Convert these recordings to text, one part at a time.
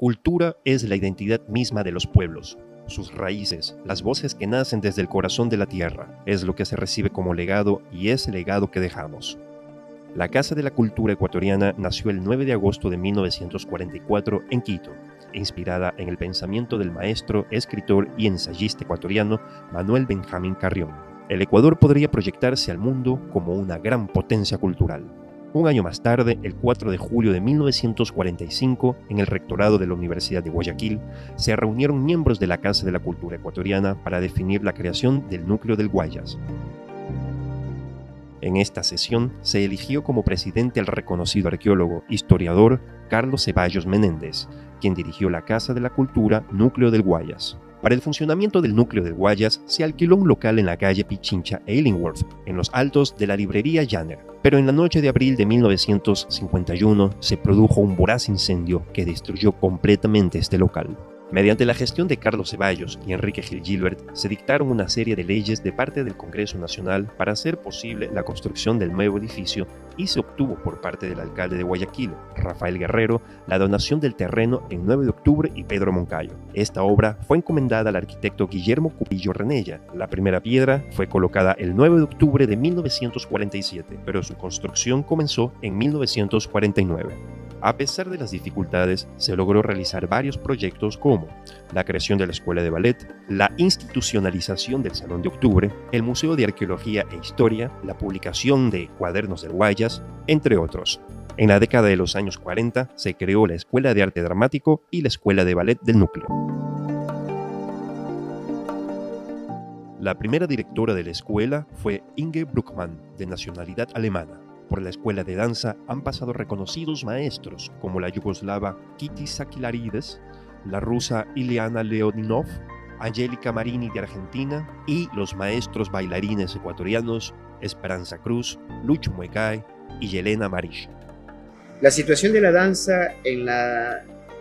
cultura es la identidad misma de los pueblos. Sus raíces, las voces que nacen desde el corazón de la tierra, es lo que se recibe como legado y es el legado que dejamos. La Casa de la Cultura Ecuatoriana nació el 9 de agosto de 1944 en Quito, inspirada en el pensamiento del maestro, escritor y ensayista ecuatoriano Manuel Benjamín Carrión. El Ecuador podría proyectarse al mundo como una gran potencia cultural. Un año más tarde, el 4 de julio de 1945, en el rectorado de la Universidad de Guayaquil, se reunieron miembros de la Casa de la Cultura Ecuatoriana para definir la creación del Núcleo del Guayas. En esta sesión se eligió como presidente al reconocido arqueólogo, historiador Carlos Ceballos Menéndez, quien dirigió la Casa de la Cultura Núcleo del Guayas. Para el funcionamiento del Núcleo del Guayas se alquiló un local en la calle Pichincha e Illingworth, en los altos de la librería Janner. Pero en la noche de abril de 1951 se produjo un voraz incendio que destruyó completamente este local. Mediante la gestión de Carlos Ceballos y Enrique Gil Gilbert, se dictaron una serie de leyes de parte del Congreso Nacional para hacer posible la construcción del nuevo edificio y se obtuvo por parte del alcalde de Guayaquil, Rafael Guerrero, la donación del terreno en 9 de octubre y Pedro Moncayo. Esta obra fue encomendada al arquitecto Guillermo Cupillo Renella. La primera piedra fue colocada el 9 de octubre de 1947, pero su construcción comenzó en 1949. A pesar de las dificultades, se logró realizar varios proyectos como la creación de la Escuela de Ballet, la institucionalización del Salón de Octubre, el Museo de Arqueología e Historia, la publicación de Cuadernos del Guayas, entre otros. En la década de los años 40 se creó la Escuela de Arte Dramático y la Escuela de Ballet del Núcleo. La primera directora de la escuela fue Inge Bruckmann, de nacionalidad alemana. Por la escuela de danza han pasado reconocidos maestros como la yugoslava Kitty Sakilarides, la rusa Ileana Leoninov, Angélica Marini de Argentina y los maestros bailarines ecuatorianos Esperanza Cruz, Lucho Muecay y Yelena Marish. La situación de la danza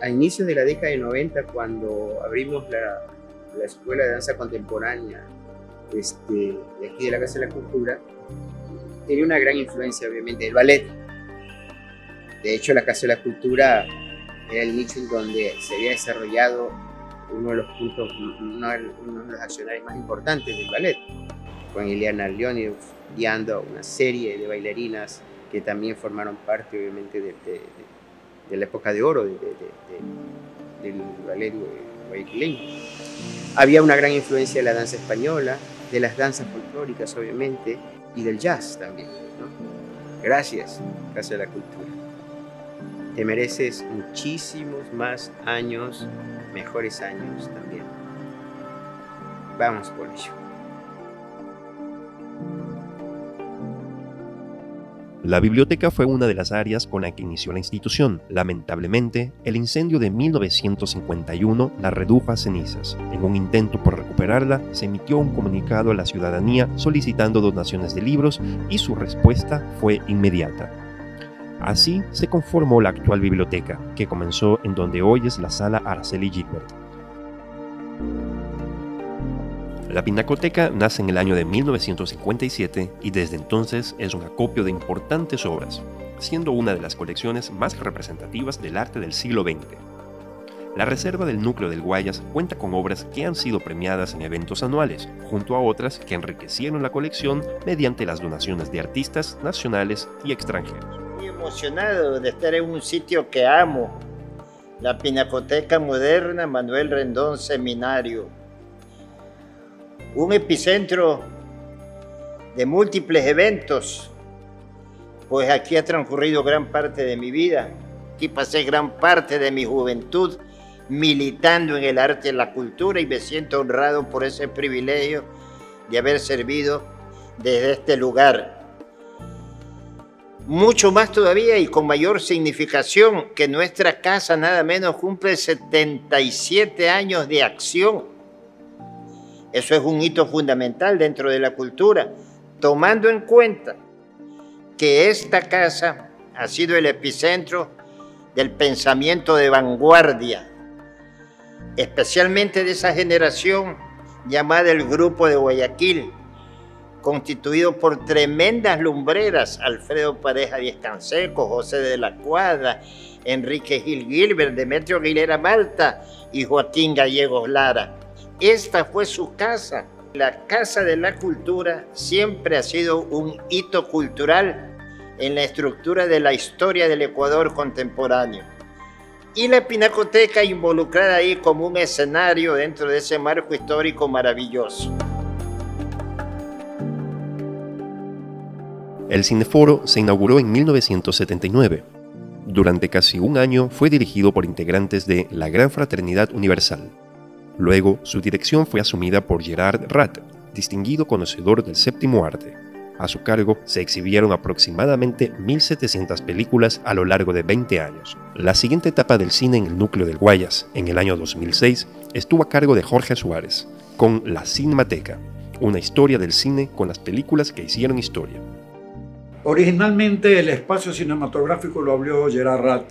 a inicios de la década de 90, cuando abrimos la Escuela de Danza Contemporánea de aquí de la Casa de la Cultura, tenía una gran influencia obviamente del ballet. De hecho, la Casa de la Cultura era el nicho en donde se había desarrollado uno de los accionarios más importantes del ballet, con Ileana Leonov guiando una serie de bailarinas que también formaron parte obviamente de la época de oro del ballet guayaquileño. Había una gran influencia de la danza española, de las danzas folclóricas obviamente, y del jazz también, ¿no? Gracias, Casa de la Cultura. Te mereces muchísimos más años, mejores años también. Vamos por ello. La biblioteca fue una de las áreas con la que inició la institución. Lamentablemente, el incendio de 1951 la redujo a cenizas. En un intento por recuperarla, se emitió un comunicado a la ciudadanía solicitando donaciones de libros y su respuesta fue inmediata. Así se conformó la actual biblioteca, que comenzó en donde hoy es la Sala Araceli Gilbert. La Pinacoteca nace en el año de 1957 y desde entonces es un acopio de importantes obras, siendo una de las colecciones más representativas del arte del siglo XX. La Reserva del Núcleo del Guayas cuenta con obras que han sido premiadas en eventos anuales, junto a otras que enriquecieron la colección mediante las donaciones de artistas nacionales y extranjeros. Muy emocionado de estar en un sitio que amo, la Pinacoteca Moderna Manuel Rendón Seminario. Un epicentro de múltiples eventos, pues aquí ha transcurrido gran parte de mi vida. Aquí pasé gran parte de mi juventud militando en el arte y la cultura y me siento honrado por ese privilegio de haber servido desde este lugar. Mucho más todavía y con mayor significación que nuestra casa nada menos cumple 77 años de acción. Eso es un hito fundamental dentro de la cultura, tomando en cuenta que esta casa ha sido el epicentro del pensamiento de vanguardia, especialmente de esa generación llamada el Grupo de Guayaquil, constituido por tremendas lumbreras, Alfredo Pareja Díez Canseco, José de la Cuadra, Enrique Gil Gilbert, Demetrio Aguilera Malta y Joaquín Gallegos Lara. Esta fue su casa. La Casa de la Cultura siempre ha sido un hito cultural en la estructura de la historia del Ecuador contemporáneo. Y la Pinacoteca involucrada ahí como un escenario dentro de ese marco histórico maravilloso. El Cineforo se inauguró en 1979. Durante casi un año fue dirigido por integrantes de la Gran Fraternidad Universal. Luego, su dirección fue asumida por Gerard Rat, distinguido conocedor del séptimo arte. A su cargo se exhibieron aproximadamente 1.700 películas a lo largo de 20 años. La siguiente etapa del cine en el núcleo del Guayas, en el año 2006, estuvo a cargo de Jorge Suárez, con La Cinemateca, una historia del cine con las películas que hicieron historia. Originalmente el espacio cinematográfico lo abrió Gerard Rat,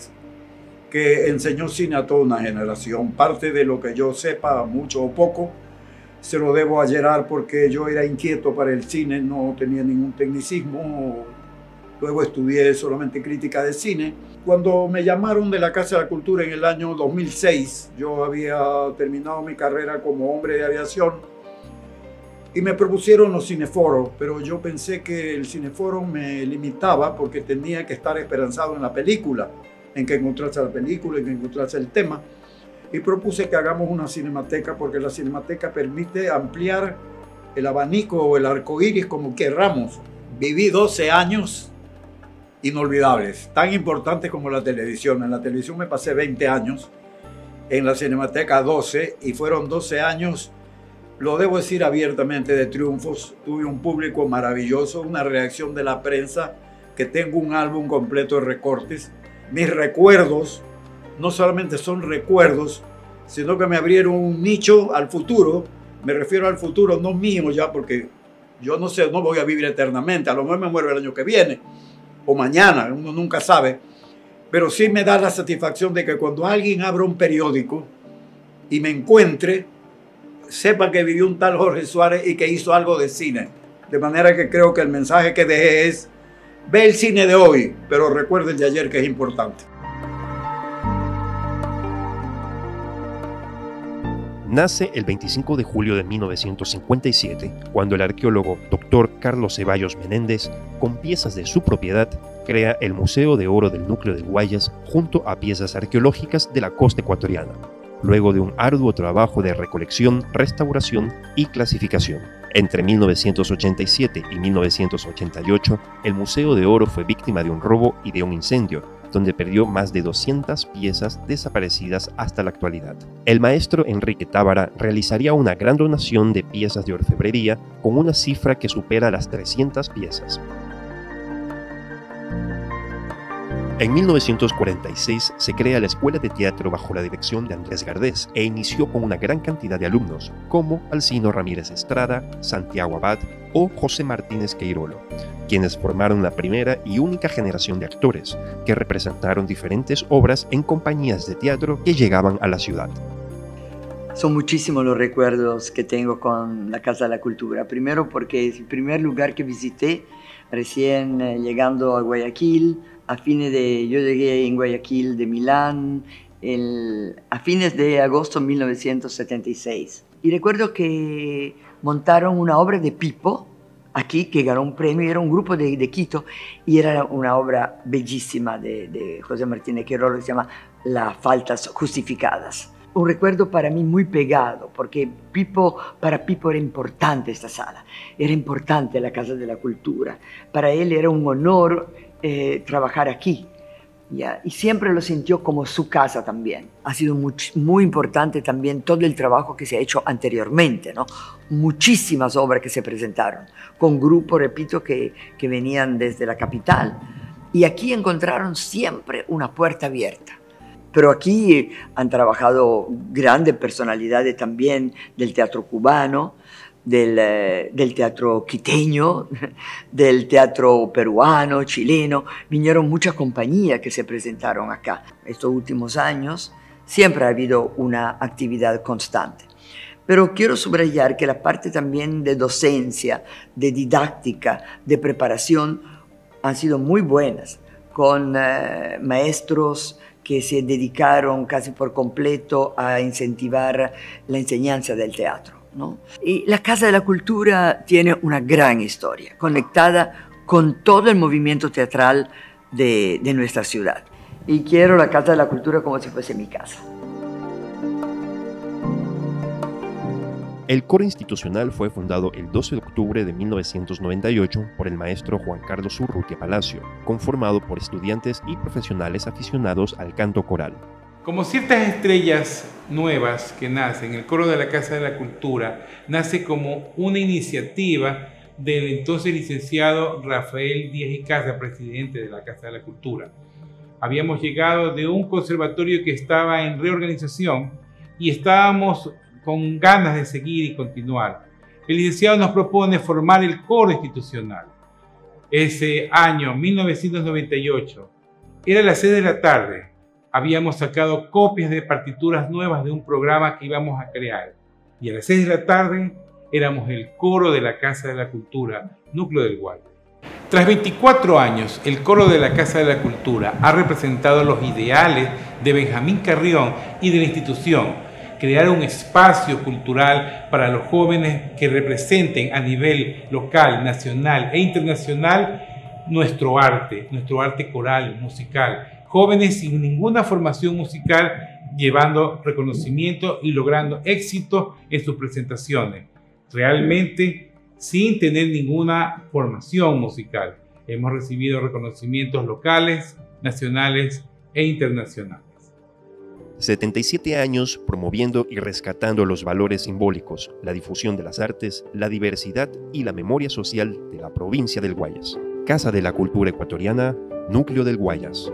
que enseñó cine a toda una generación. Parte de lo que yo sepa, mucho o poco, se lo debo a Gerard porque yo era inquieto para el cine, no tenía ningún tecnicismo. Luego estudié solamente crítica de cine. Cuando me llamaron de la Casa de la Cultura en el año 2006, yo había terminado mi carrera como hombre de aviación y me propusieron los cineforos, pero yo pensé que el cineforo me limitaba porque tenía que estar esperanzado en la película, en que encontrase la película, en que encontrase el tema. Y propuse que hagamos una cinemateca porque la cinemateca permite ampliar el abanico o el arco iris como querramos. Viví 12 años inolvidables, tan importantes como la televisión. En la televisión me pasé 20 años, en la cinemateca 12, y fueron 12 años, lo debo decir abiertamente, de triunfos. Tuve un público maravilloso, una reacción de la prensa, que tengo un álbum completo de recortes. Mis recuerdos no solamente son recuerdos, sino que me abrieron un nicho al futuro. Me refiero al futuro no mío ya, porque yo no sé, no voy a vivir eternamente. A lo mejor me muero el año que viene o mañana, uno nunca sabe. Pero sí me da la satisfacción de que cuando alguien abra un periódico y me encuentre, sepa que vivió un tal Jorge Suárez y que hizo algo de cine. De manera que creo que el mensaje que dejé es: ve el cine de hoy, pero recuerda el de ayer, que es importante. Nace el 25 de julio de 1957, cuando el arqueólogo Dr. Carlos Ceballos Menéndez, con piezas de su propiedad, crea el Museo de Oro del Núcleo del Guayas junto a piezas arqueológicas de la costa ecuatoriana, luego de un arduo trabajo de recolección, restauración y clasificación. Entre 1987 y 1988, el Museo de Oro fue víctima de un robo y de un incendio, donde perdió más de 200 piezas desaparecidas hasta la actualidad. El maestro Enrique Tábara realizaría una gran donación de piezas de orfebrería con una cifra que supera las 300 piezas. En 1946 se crea la Escuela de Teatro bajo la dirección de Andrés Gardés e inició con una gran cantidad de alumnos, como Alcino Ramírez Estrada, Santiago Abad o José Martínez Queirolo, quienes formaron la primera y única generación de actores que representaron diferentes obras en compañías de teatro que llegaban a la ciudad. Son muchísimos los recuerdos que tengo con la Casa de la Cultura. Primero porque es el primer lugar que visité recién llegando a Guayaquil. Yo llegué en Guayaquil de Milán a fines de agosto de 1976. Y recuerdo que montaron una obra de Pipo aquí, que ganó un premio, era un grupo de Quito, y era una obra bellísima de José Martínez Queirolo, que se llama Las Faltas Justificadas. Un recuerdo para mí muy pegado, porque para Pipo era importante esta sala, era importante la Casa de la Cultura. Para él era un honor trabajar aquí, ¿ya? Y siempre lo sintió como su casa también. Ha sido muy importante también todo el trabajo que se ha hecho anteriormente, ¿no? Muchísimas obras que se presentaron, con grupos, repito, que venían desde la capital. Y aquí encontraron siempre una puerta abierta. Pero aquí han trabajado grandes personalidades también del teatro cubano, del teatro quiteño, del teatro peruano, chileno. Vinieron muchas compañías que se presentaron acá. Estos últimos años siempre ha habido una actividad constante. Pero quiero subrayar que la parte también de docencia, de didáctica, de preparación han sido muy buenas, con maestros que se dedicaron casi por completo a incentivar la enseñanza del teatro, ¿no? Y la Casa de la Cultura tiene una gran historia, conectada con todo el movimiento teatral de nuestra ciudad. Y quiero la Casa de la Cultura como si fuese mi casa. El coro institucional fue fundado el 12 de octubre de 1998 por el maestro Juan Carlos Urrutia Palacio, conformado por estudiantes y profesionales aficionados al canto coral. Como ciertas estrellas nuevas que nacen, el coro de la Casa de la Cultura nace como una iniciativa del entonces licenciado Rafael Díaz y Casa, presidente de la Casa de la Cultura. Habíamos llegado de un conservatorio que estaba en reorganización y estábamos con ganas de seguir y continuar. El licenciado nos propone formar el coro institucional. Ese año, 1998, era las 6 de la tarde. Habíamos sacado copias de partituras nuevas de un programa que íbamos a crear. Y a las 6 de la tarde éramos el coro de la Casa de la Cultura, Núcleo del Guayas. Tras 24 años, el coro de la Casa de la Cultura ha representado los ideales de Benjamín Carrión y de la institución, crear un espacio cultural para los jóvenes que representen a nivel local, nacional e internacional nuestro arte coral, musical. Jóvenes sin ninguna formación musical, llevando reconocimiento y logrando éxito en sus presentaciones. Realmente sin tener ninguna formación musical. Hemos recibido reconocimientos locales, nacionales e internacionales. 77 años promoviendo y rescatando los valores simbólicos, la difusión de las artes, la diversidad y la memoria social de la provincia del Guayas. Casa de la Cultura Ecuatoriana, Núcleo del Guayas.